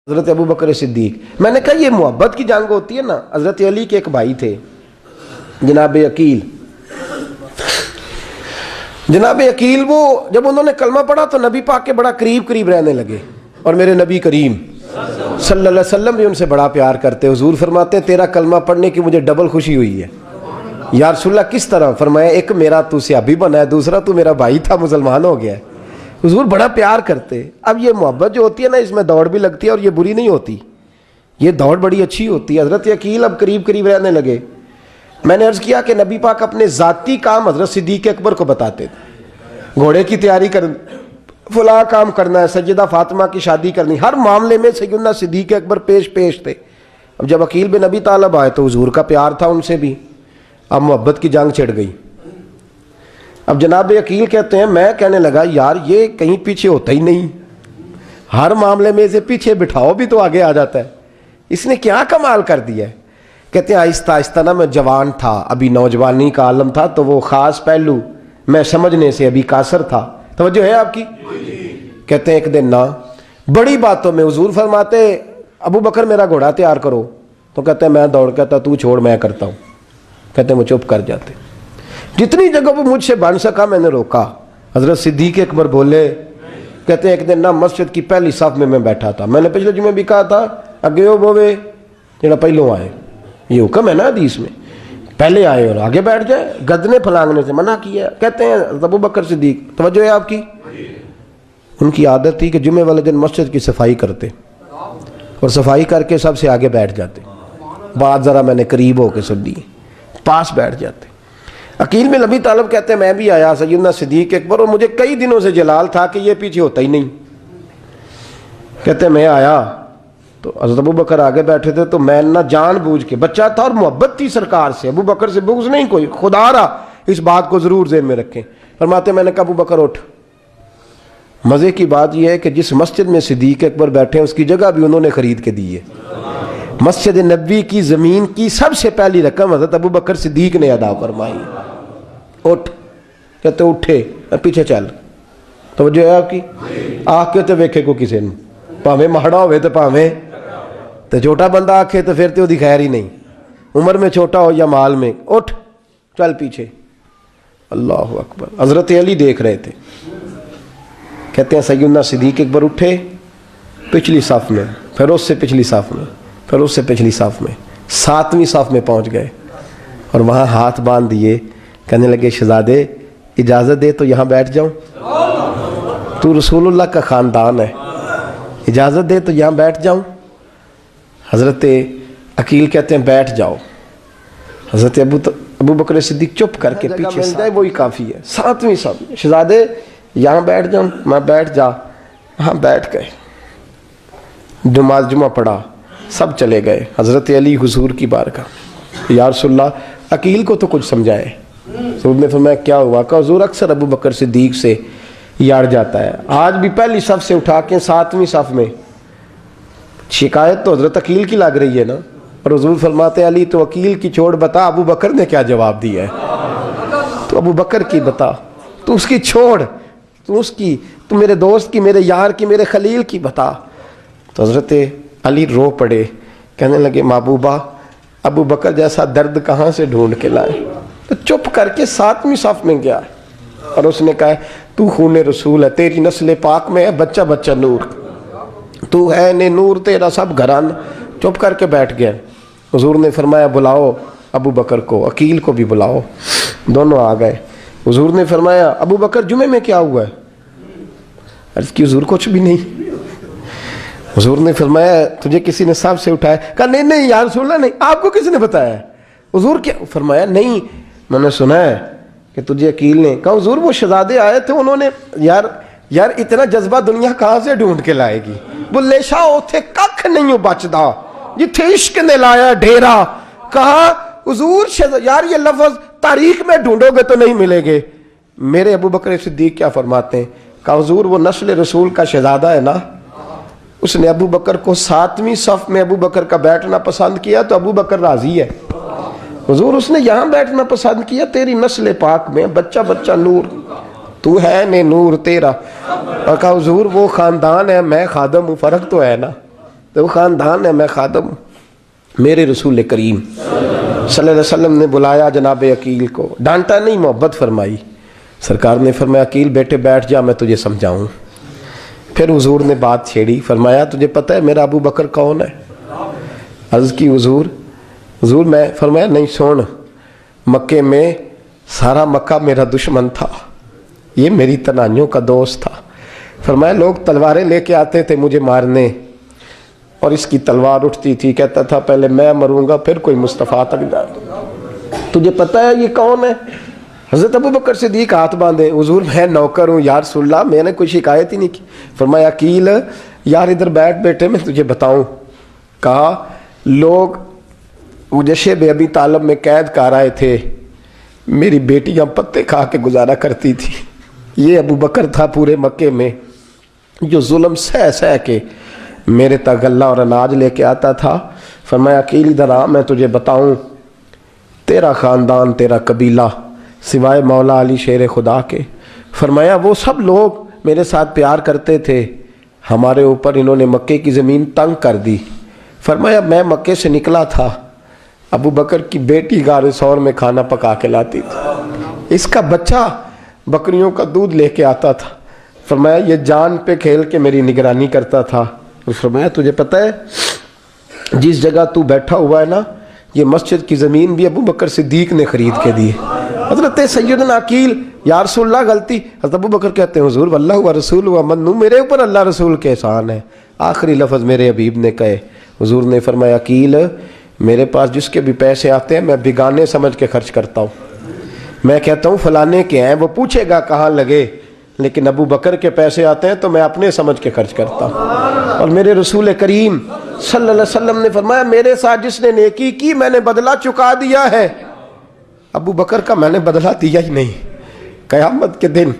حضرت ابو بکر صدیق. میں نے کہا یہ محبت کی جنگ ہوتی ہے نا. حضرت علی کے ایک بھائی تھے جناب عقیل. جناب عقیل وہ جب انہوں نے کلمہ پڑھا تو نبی پاک کے بڑا قریب رہنے لگے, اور میرے نبی کریم صلی اللہ علیہ وسلم بھی ان سے بڑا پیار کرتے. حضور فرماتے ہیں تیرا کلمہ پڑھنے کی مجھے ڈبل خوشی ہوئی ہے. یا رسول اللہ کس طرح؟ فرمایا ایک میرا تو صحابی بنا ہے, دوسرا تو میرا بھائی تھا مسلمان ہو گیا ہے. حضور بڑا پیار کرتے. اب یہ محبت جو ہوتی ہے نا, اس میں دوڑ بھی لگتی ہے اور یہ بری نہیں ہوتی, یہ دوڑ بڑی اچھی ہوتی ہے. حضرت عقیل اب قریب رہنے لگے. میں نے عرض کیا کہ نبی پاک اپنے ذاتی کام حضرت صدیق اکبر کو بتاتے تھے. گھوڑے کی تیاری کر, فلاں کام کرنا ہے, سیدہ فاطمہ کی شادی کرنی, ہر معاملے میں سیدنا صدیق اکبر پیش تھے. اب جب عقیل بن ابی طالب آئے تو حضور کا پیار تھا ان سے بھی, اب محبت کی جنگ چھڑ گئی. اب جناب عقیل کہتے ہیں میں کہنے لگا یار یہ کہیں پیچھے ہوتا ہی نہیں, ہر معاملے میں اسے پیچھے بٹھاؤ بھی تو آگے آ جاتا ہے, اس نے کیا کمال کر دیا ہے. کہتے ہیں آہستہ نا میں جوان تھا, ابھی نوجوانی کا عالم تھا, تو وہ خاص پہلو میں سمجھنے سے ابھی قاصر تھا. توجہ ہے آپ کی؟ کہتے ہیں ایک دن نا بڑی باتوں میں حضور فرماتے ابو بکر میرا گھوڑا تیار کرو, تو کہتے ہیں میں دوڑ, کہتا تو چھوڑ میں کرتا ہوں. کہتے ہیں وہ چپ کر جاتے. جتنی جگہ وہ مجھ سے بن سکا میں نے روکا. حضرت صدیق اکبر بولے, کہتے ہیں ایک دن نا مسجد کی پہلی صف میں بیٹھا تھا. میں نے پچھلے جمعے بھی کہا تھا اگے ہو بوے جڑا پہلوں آئے, یہ حکم ہے نا حدیث میں, پہلے آئے اور آگے بیٹھ جائے, گدنے پھلانگنے سے منع کیا. کہتے ہیں ابو بکر صدیق, توجہ ہے آپ کی, ان کی عادت تھی کہ جمعے والے دن مسجد کی صفائی کرتے اور صفائی کر کے سب سے آگے بیٹھ جاتے. بات ذرا میں نے قریب ہو کے سن دی, پاس بیٹھ جاتے. عقیل بن ابی طالب کہتے ہیں میں بھی آیا سیدنا صدیق اکبر, اور مجھے کئی دنوں سے جلال تھا کہ یہ پیچھے ہوتا ہی نہیں. کہتے ہیں میں آیا تو حضرت ابو بکر آگے بیٹھے تھے, تو میں نہ جان بوجھ کے, بچہ تھا اور محبت تھی سرکار سے, ابو بکر سے بغض نہیں کوئی, خدا رہا اس بات کو ضرور ذہن میں رکھیں. فرماتے میں نے کہا ابو بکر اٹھ. مزے کی بات یہ ہے کہ جس مسجد میں صدیق اکبر بیٹھے ہیں اس کی جگہ بھی انہوں نے خرید کے دی ہے. مسجد نبوی کی زمین کی سب سے پہلی رقم حضرت ابو بکر صدیق نے ادا فرمائی. اٹھ. کہتے اٹھے, پیچھے چل. توجہ ہے آپ کی؟ آنکھ کے تو ویکھے کو کسی نے, پاویں ماڑا ہوئے تو پاویں تو چھوٹا بندہ آکھے تو پھر تو دی خیر ہی نہیں, عمر میں چھوٹا ہو یا مال میں. اٹھ چل پیچھے. اللہ اکبر. حضرت علی دیکھ رہے تھے. کہتے ہیں سیدنا صدیق اکبر اٹھے, پچھلی صف میں, پھر اس سے پچھلی صف میں, پھر اس سے پچھلی صف میں, 7ویں صف میں پہنچ گئے اور وہاں ہاتھ باندھ دیے. کہنے لگے شہزادے اجازت دے تو یہاں بیٹھ جاؤں, تو رسول اللہ کا خاندان ہے, اجازت دے تو یہاں بیٹھ جاؤں. حضرت عقیل کہتے ہیں بیٹھ جاؤ. حضرت ابو بکر صدیق چپ کر کے پیچھے مل جائے وہی کافی ہے. 7ویں صف میں شہزادے یہاں بیٹھ جاؤں. میں بیٹھ جا. ہاں بیٹھ گئے. نماز جمعہ پڑھا, سب چلے گئے. حضرت علی حضور کی بارگاہ, یا رسول اللہ عقیل کو تو کچھ سمجھائے. حضور نے فرمایا کیا ہوا؟ کہ حضور اکثر ابو بکر صدیق سے یاڑ جاتا ہے, آج بھی پہلی صف سے اٹھا کے 7ویں صف میں. شکایت تو حضرت عقیل کی لگ رہی ہے نا, اور حضور فرماتے علی تو عقیل کی چھوڑ, بتا ابو بکر نے کیا جواب دیا ہے. تو ابو بکر کی بتا, تو اس کی چھوڑ, تو اس کی, تو میرے دوست کی, میرے یار کی, میرے خلیل کی بتا. تو حضرت علی رو پڑے. کہنے لگے محبوبہ ابو بکر جیسا درد کہاں سے ڈھونڈ کے لائے. تو چپ کر کے 7ویں صف میں گیا اور اس نے کہا تو خون رسول ہے, تیری نسل پاک میں ہے بچہ بچہ نور, تو ہے نے نور تیرا سب گھران. چپ کر کے بیٹھ گیا. حضور نے فرمایا بلاؤ ابو بکر کو, عقیل کو بھی بلاؤ. دونوں آ گئے. حضور نے فرمایا ابو بکر جمعے میں کیا ہوا ہے؟ عرض کی حضور کچھ بھی نہیں. حضور نے فرمایا تجھے کسی نے صف سے اٹھایا؟ کہا نہیں یا رسول اللہ نہیں. آپ کو کسی نے بتایا؟ حضور کیا؟ فرمایا نہیں میں نے سنا ہے کہ تجھے عقیل نے. کہا حضور وہ شہزادے آئے تھے, انہوں نے یار اتنا جذبہ دنیا کہاں سے ڈھونڈ کے لائے گی. بلے شاہ اوتھے ککھ نہیں بچدا جتھے عشق نے لایا ڈھیرا. کہا حضور یار یہ لفظ تاریخ میں ڈھونڈو گے تو نہیں ملے گے. میرے ابو بکر صدیق کیا فرماتے ہیں؟ کہا حضور وہ نسل رسول کا شہزادہ ہے نا, اس نے ابو بکر کو 7ویں صف میں ابو بکر کا بیٹھنا پسند کیا تو ابو بکر راضی ہے. حضور اس نے یہاں بیٹھنا پسند کیا, تیری نسل پاک میں بچہ بچہ نور, تو ہے نے نور تیرا. اور کہا حضور وہ خاندان ہے, میں خادم ہوں, فرق تو ہے نا. تو وہ خاندان ہے، میں خادم ہوں۔ میرے رسول کریم صلی اللہ علیہ وسلم نے بلایا جناب عقیل کو، ڈانٹا نہیں، محبت فرمائی۔ سرکار نے فرمایا عقیل بیٹے بیٹھ جا، میں تجھے سمجھاؤں۔ پھر حضور نے بات چھیڑی، فرمایا تجھے پتہ ہے میرا ابو بکر کون ہے؟ عرض کی حضور میں، فرمایا نہیں سن، مکے میں سارا مکہ میرا دشمن تھا، یہ میری تنہائیوں کا دوست تھا۔ فرمایا لوگ تلواریں لے کے آتے تھے مجھے مارنے، اور اس کی تلوار اٹھتی تھی، کہتا تھا پہلے میں مروں گا پھر کوئی مصطفیٰ تک جائے۔ تجھے پتہ ہے یہ کون ہے؟ حضرت ابو بکر صدیق ہاتھ باندھے، حضور میں نوکر ہوں یا رسول اللہ، میں نے کوئی شکایت ہی نہیں کی۔ فرمایا عقیل یار ادھر بیٹھ بیٹے، میں تجھے بتاؤں۔ کہا لوگ مجھے شیب ابی طالب میں قید کر آئے تھے، میری بیٹیاں پتے کھا کے گزارا کرتی تھی۔ یہ ابو بکر تھا پورے مکے میں جو ظلم سہ سہ کے میرے تک غلہ اور اناج لے کے آتا تھا۔ فرمایا عقیل ادھر آ، میں تجھے بتاؤں، تیرا خاندان تیرا قبیلہ سوائے مولا علی شیر خدا کے، فرمایا وہ سب لوگ میرے ساتھ پیار کرتے تھے، ہمارے اوپر انہوں نے مکے کی زمین تنگ کر دی۔ فرمایا میں مکے سے نکلا تھا، ابو بکر کی بیٹی غار ثور میں کھانا پکا کے لاتی تھی، اس کا بچہ بکریوں کا دودھ لے کے آتا تھا۔ فرمایا یہ جان پہ کھیل کے میری نگرانی کرتا تھا۔ فرمایا تجھے پتہ ہے جس جگہ تو بیٹھا ہوا ہے نا، یہ مسجد کی زمین بھی ابو بکر صدیق نے خرید کے دی۔ حضرت سیدنا عقیل یا رسول اللہ غلطی، حضرت ابو بکر کہتے ہیں حضور واللہ و رسول و منو، میرے اوپر اللہ رسول کے احسان ہے۔ آخری لفظ میرے حبیب نے کہے، حضور نے فرمایا عقیل میرے پاس جس کے بھی پیسے آتے ہیں میں بیگانے سمجھ کے خرچ کرتا ہوں، میں کہتا ہوں فلانے کے ہیں، وہ پوچھے گا کہاں لگے، لیکن ابو بکر کے پیسے آتے ہیں تو میں اپنے سمجھ کے خرچ کرتا ہوں۔ اور میرے رسول کریم صلی اللہ علیہ وسلم نے فرمایا میرے ساتھ جس نے نیکی کی میں نے بدلہ چکا دیا ہے، ابو بکر کا میں نے بدلہ دیا ہی نہیں۔ قیامت کے دن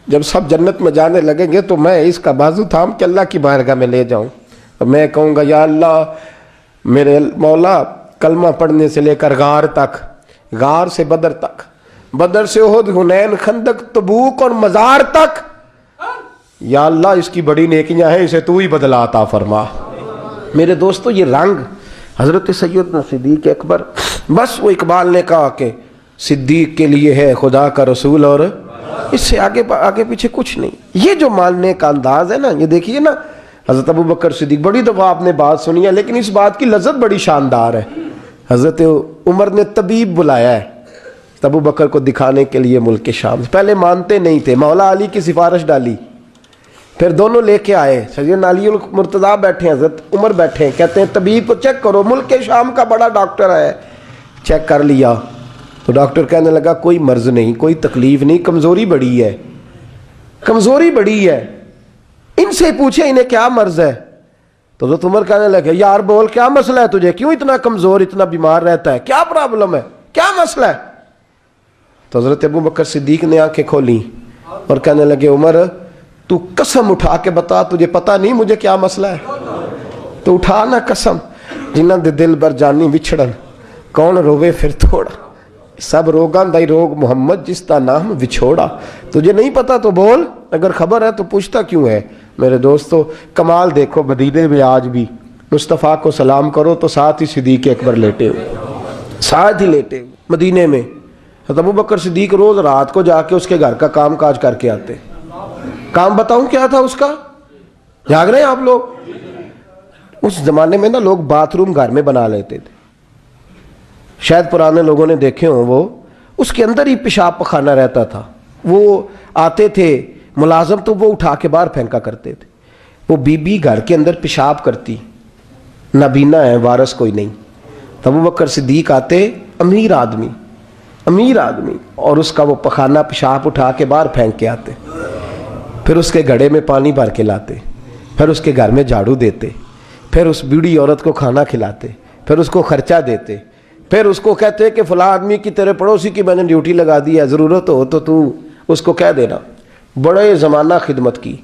جب سب جنت میں جانے لگیں گے تو میں اس کا بازو تھام کے اللہ کی بارگاہ میں لے جاؤں اور میں کہوں گا یا اللہ میرے مولا، کلمہ پڑھنے سے لے کر غار تک، غار سے بدر تک، بدر سے احد، حنین، خندق، تبوک اور مزار تک، یا اللہ اس کی بڑی نیکیاں ہیں، اسے تو ہی بدلا عطا فرما۔ میرے دوستو یہ رنگ حضرت سیدنا صدیق اکبر، بس وہ اقبال نے کہا کہ صدیق کے لیے ہے خدا کا رسول اور اس سے آگے پیچھے کچھ نہیں۔ یہ جو ماننے کا انداز ہے نا، یہ دیکھیے نا، حضرت ابو بکر صدیق، بڑی دفعہ آپ نے بات سنی ہے لیکن اس بات کی لذت بڑی شاندار ہے۔ حضرت عمر نے طبیب بلایا ہے ابو بکر کو دکھانے کے لیے ملک شام، پہلے مانتے نہیں تھے، مولا علی کی سفارش ڈالی، پھر دونوں لے کے آئے، سیدنا علی المرتضیٰ بیٹھے ہیں، حضرت عمر بیٹھے ہیں، کہتے ہیں طبیب کو چیک کرو، ملک شام کا بڑا ڈاکٹر ہے۔ چیک کر لیا تو ڈاکٹر کہنے لگا کوئی مرض نہیں، کوئی تکلیف نہیں، کمزوری بڑی ہے، کمزوری بڑی ہے، ان سے پوچھے انہیں کیا مرض ہے۔ تو حضرت عمر کہنے لگے یار بول کیا مسئلہ ہے تجھے، کیوں اتنا کمزور، اتنا بیمار رہتا ہے، کیا پرابلم ہے، کیا مسئلہ ہے؟ تو حضرت ابو بکر صدیق نے آنکھیں کھولیں اور کہنے لگے عمر تو قسم اٹھا کے بتا، تجھے پتہ نہیں مجھے کیا مسئلہ ہے؟ تو اٹھا نہ قسم، جنہ دے دل بر جانی بچھڑن، کون روے پھر تھوڑا، سب روگاں دائی روگ محمد جس کا نام وچھوڑا۔ تجھے نہیں پتا تو بول، اگر خبر ہے تو پوچھتا کیوں ہے؟ میرے دوستو کمال دیکھو، مدینے میں آج بھی مصطفیٰ کو سلام کرو تو ساتھ ہی صدیق اکبر لیٹے ہوئے، ساتھ ہی لیٹے ہوئے مدینے میں۔ ابو بکر صدیق روز رات کو جا کے اس کے گھر کا کام کاج کر کے آتے۔ کام بتاؤں کیا تھا اس کا؟ جاگ رہے ہیں آپ لوگ؟ اس زمانے میں نا لوگ باتھ روم گھر میں بنا لیتے تھے، شاید پرانے لوگوں نے دیکھے ہوں، وہ اس کے اندر ہی پیشاب پخانہ رہتا تھا، وہ آتے تھے ملازم تو وہ اٹھا کے باہر پھینکا کرتے تھے۔ وہ بی بی گھر کے اندر پیشاب کرتی، نابینا ہے، وارث کوئی نہیں، ابو بکر صدیق آتے، امیر آدمی، اور اس کا وہ پخانہ پیشاب اٹھا کے باہر پھینک کے آتے، پھر اس کے گھڑے میں پانی بھر کے لاتے، پھر اس کے گھر میں جھاڑو دیتے، پھر اس بوڑھی عورت کو کھانا کھلاتے، پھر اس کو خرچہ دیتے، پھر اس کو کہتے کہ فلاں آدمی کی تیرے پڑوسی کی میں نے ڈیوٹی لگا دی ہے، ضرورت ہو تو اس کو کہہ دینا۔ بڑے زمانہ خدمت کی۔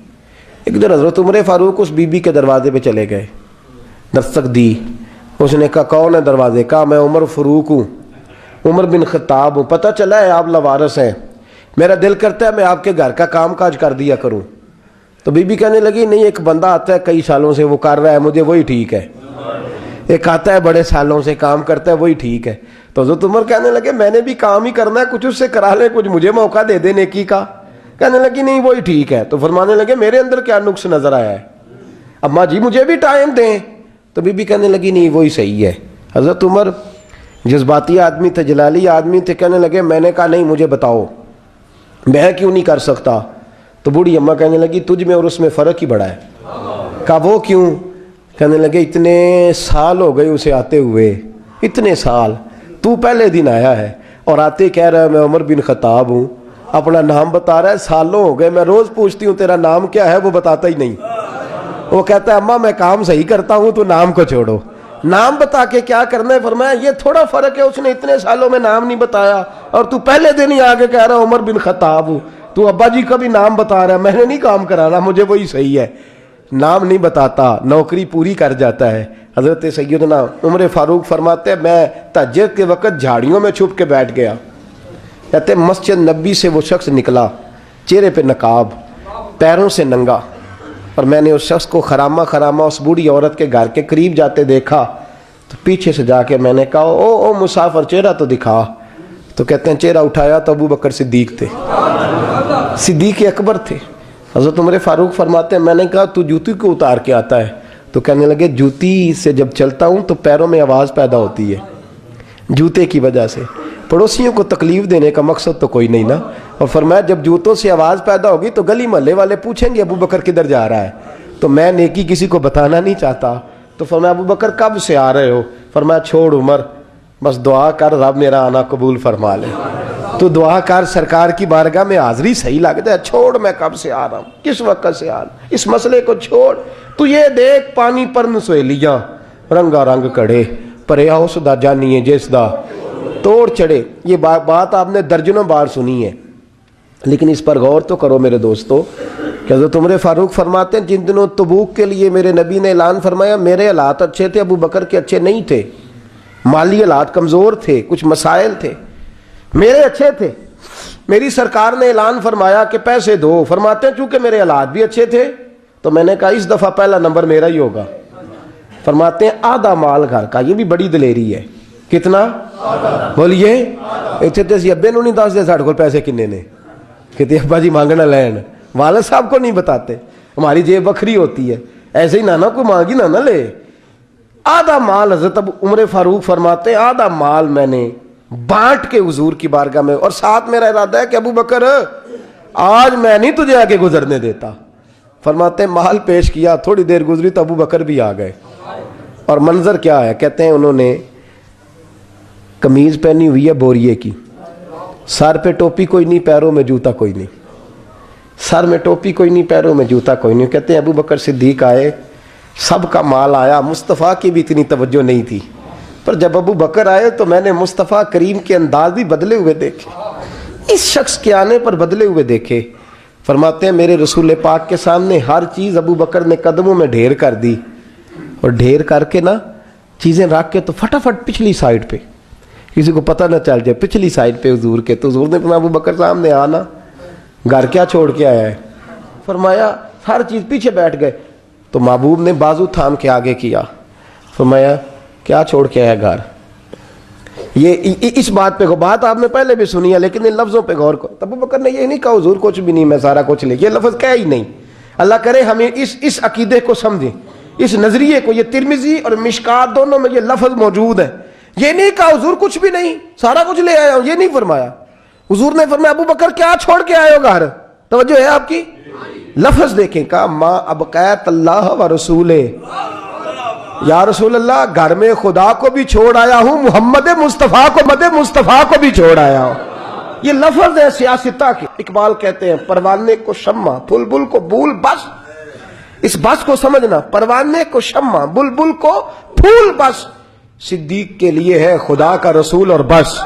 ایک دن حضرت عمر فاروق اس بی بی کے دروازے پہ چلے گئے، دستک دی، اس نے کہا کون ہے دروازے؟ کہا میں عمر فاروق ہوں، عمر بن خطاب ہوں، پتہ چلا ہے آپ لوارث ہیں، میرا دل کرتا ہے میں آپ کے گھر کا کام کاج کر دیا کروں۔ تو بی بی کہنے لگی نہیں، ایک بندہ آتا ہے کئی سالوں سے وہ کر رہا ہے مجھے وہی ٹھیک ہے، ایک آتا ہے بڑے سالوں سے کام کرتا ہے وہی ٹھیک ہے۔ تو حضرت عمر کہنے لگے میں نے بھی کام ہی کرنا ہے، کچھ اس سے کرا لیں، کچھ مجھے موقع دے دے نیکی کا۔ کہنے لگی نہیں وہی ٹھیک ہے۔ تو فرمانے لگے میرے اندر کیا نقص نظر آیا ہے، اماں جی مجھے بھی ٹائم دیں۔ تو بی بی کہنے لگی نہیں وہی صحیح ہے۔ حضرت عمر جذباتی آدمی تھے، جلالی آدمی تھے، کہنے لگے میں نے کہا نہیں مجھے بتاؤ میں کیوں نہیں کر سکتا۔ تو بوڑھی اماں کہنے لگی تجھ میں اور اس میں فرق ہی بڑا ہے۔ کہا وہ کیوں؟ کہنے لگے اتنے سال ہو گئے اسے آتے ہوئے، اتنے سال، تو پہلے دن آیا ہے اور آتے کہہ رہا ہے میں عمر بن خطاب ہوں، اپنا نام بتا رہا ہے، سالوں ہو گئے میں روز پوچھتی ہوں تیرا نام کیا ہے، وہ بتاتا ہی نہیں۔ وہ کہتا ہے اماں میں کام صحیح کرتا ہوں تو نام کو چھوڑو، نام بتا کے کیا کرنا ہے۔ فرمایا یہ تھوڑا فرق ہے، اس نے اتنے سالوں میں نام نہیں بتایا اور تو پہلے دن ہی آگے کہہ رہا عمر بن خطاب ہوں، تو ابا جی کا بھی نام بتا رہا ہے، میں نے نہیں کام کرانا، مجھے وہی صحیح ہے۔ نام نہیں بتاتا، نوکری پوری کر جاتا ہے۔ حضرت سیدنا عمر فاروق فرماتے ہیں میں تہجد کے وقت جھاڑیوں میں چھپ کے بیٹھ گیا، کہتے ہیں مسجد نبی سے وہ شخص نکلا، چہرے پہ نقاب، پیروں سے ننگا، اور میں نے اس شخص کو خرامہ خرامہ اس بوڑھی عورت کے گھر کے قریب جاتے دیکھا، تو پیچھے سے جا کے میں نے کہا او مسافر چہرہ تو دکھا۔ تو کہتے ہیں چہرہ اٹھایا تو ابو بکر صدیق تھے، صدیق اکبر تھے۔ حضرت عمر فاروق فرماتے ہیں میں نے کہا تو جوتی کو اتار کے آتا ہے؟ تو کہنے لگے جوتی سے جب چلتا ہوں تو پیروں میں آواز پیدا ہوتی ہے جوتے کی وجہ سے، پڑوسیوں کو تکلیف دینے کا مقصد تو کوئی نہیں نا۔ اور فرمایا جب جوتوں سے آواز پیدا ہوگی تو گلی محلے والے پوچھیں گے ابو بکر کدھر جا رہا ہے، تو میں نیکی کسی کو بتانا نہیں چاہتا۔ تو فرمایا ابو بکر کب سے آ رہے ہو؟ فرمایا چھوڑ عمر، بس دعا کر رب میرا آنا قبول فرما لے، تو دعا کر سرکار کی بارگاہ میں حاضری صحیح لگ جائے، چھوڑ میں کب سے آ رہا ہوں، کس وقت سے آ رہا ہوں، اس مسئلے کو چھوڑ، تو یہ دیکھ پانی پر نسویلیاں رنگا رنگ کڑے پرے آؤ سدا جانیے جس دا توڑ چڑھے۔ یہ بات آپ نے درجنوں بار سنی ہے، لیکن اس پر غور تو کرو میرے دوستو کہ حضرت عمر فاروق فرماتے ہیں جن دنوں تبوک کے لیے میرے نبی نے اعلان فرمایا میرے حالات اچھے تھے، ابو بکر کے اچھے نہیں تھے، مالی حالات کمزور تھے، کچھ مسائل تھے، میرے اچھے تھے۔ میری سرکار نے اعلان فرمایا کہ پیسے دو، فرماتے ہیں چونکہ میرے حالات بھی اچھے تھے تو میں نے کہا اس دفعہ پہلا نمبر میرا ہی ہوگا۔ فرماتے ہیں آدھا مال گھر کا، یہ بھی بڑی دلیری ہے۔ کتنا؟ بولیے اتنے تو اسی ابے نو نہیں دس دے ساڑھے کو پیسے کنے نے، کہتے ابا جی مانگنا لین، والد صاحب کو نہیں بتاتے، ہماری جیب بکھری ہوتی ہے، ایسے ہی نانا کو مانگی نہ لے۔ آدھا مال حضرت عمر فاروق فرماتے ہیں آدھا مال میں نے بانٹ کے حضور کی بارگاہ میں، اور ساتھ میرا ارادہ ہے کہ ابو بکر آج میں نہیں تجھے آگے گزرنے دیتا۔ فرماتے ہیں مال پیش کیا، تھوڑی دیر گزری تو ابو بکر بھی آ گئے، اور منظر کیا ہے؟ کہتے ہیں انہوں نے قمیض پہنی ہوئی ہے بوریے کی، سر پہ ٹوپی کوئی نہیں، پیروں میں جوتا کوئی نہیں، سر میں ٹوپی کوئی نہیں، پیروں میں جوتا کوئی نہیں۔ کہتے ہیں ابو بکر صدیق آئے، سب کا مال آیا، مصطفیٰ کی بھی اتنی توجہ نہیں تھی، پر جب ابو بکر آئے تو میں نے مصطفیٰ کریم کے انداز بھی بدلے ہوئے دیکھے، اس شخص کے آنے پر بدلے ہوئے دیکھے۔ فرماتے ہیں میرے رسول پاک کے سامنے ہر چیز ابو بکر نے قدموں میں ڈھیر کر دی، اور ڈھیر کر کے نا چیزیں رکھ کے تو فٹافٹ پچھلی سائڈ پہ، کسی کو پتہ نہ چل جائے، پچھلی سائڈ پہ حضور کے۔ تو حضور نے فرمایا ابو بکر سامنے آنا، گھر کیا چھوڑ کے آیا ہے؟ فرمایا ہر چیز، پیچھے بیٹھ گئے۔ تو محبوب نے بازو تھام کے آگے کیا، فرمایا کیا چھوڑ کے آیا گھر؟ یہ اس بات پہ بات آپ نے پہلے بھی سنی ہے، لیکن ان لفظوں پہ غور کرو۔ ابو بکر نے یہ نہیں کہا حضور کچھ بھی نہیں میں سارا کچھ لے، یہ لفظ کہا ہی نہیں۔ اللہ کرے ہمیں اس عقیدے کو سمجھیں، اس نظریے کو۔ یہ ترمذی اور مشکات دونوں میں یہ لفظ موجود ہے۔ یہ نہیں کہا حضور کچھ بھی نہیں سارا کچھ لے آیا ہوں، یہ نہیں فرمایا۔ حضور نے فرمایا ابو بکر کیا چھوڑ کے آئے ہو گھر؟ توجہ ہے آپ کی؟ لفظ دیکھیں، کہا ما ابقیت اللہ و رسولہ، یا رسول اللہ گھر میں خدا کو بھی چھوڑ آیا ہوں، محمد مصطفیٰ کو بھی چھوڑ آیا ہوں۔ یہ لفظ ہے سیاستہ کے۔ اقبال کہتے ہیں پروانے کو شمع بلبل کو بھول، بس اس بس کو سمجھنا، پروانے کو شمع بلبل کو پھول، بس صدیق کے لیے ہے خدا کا رسول اور بس۔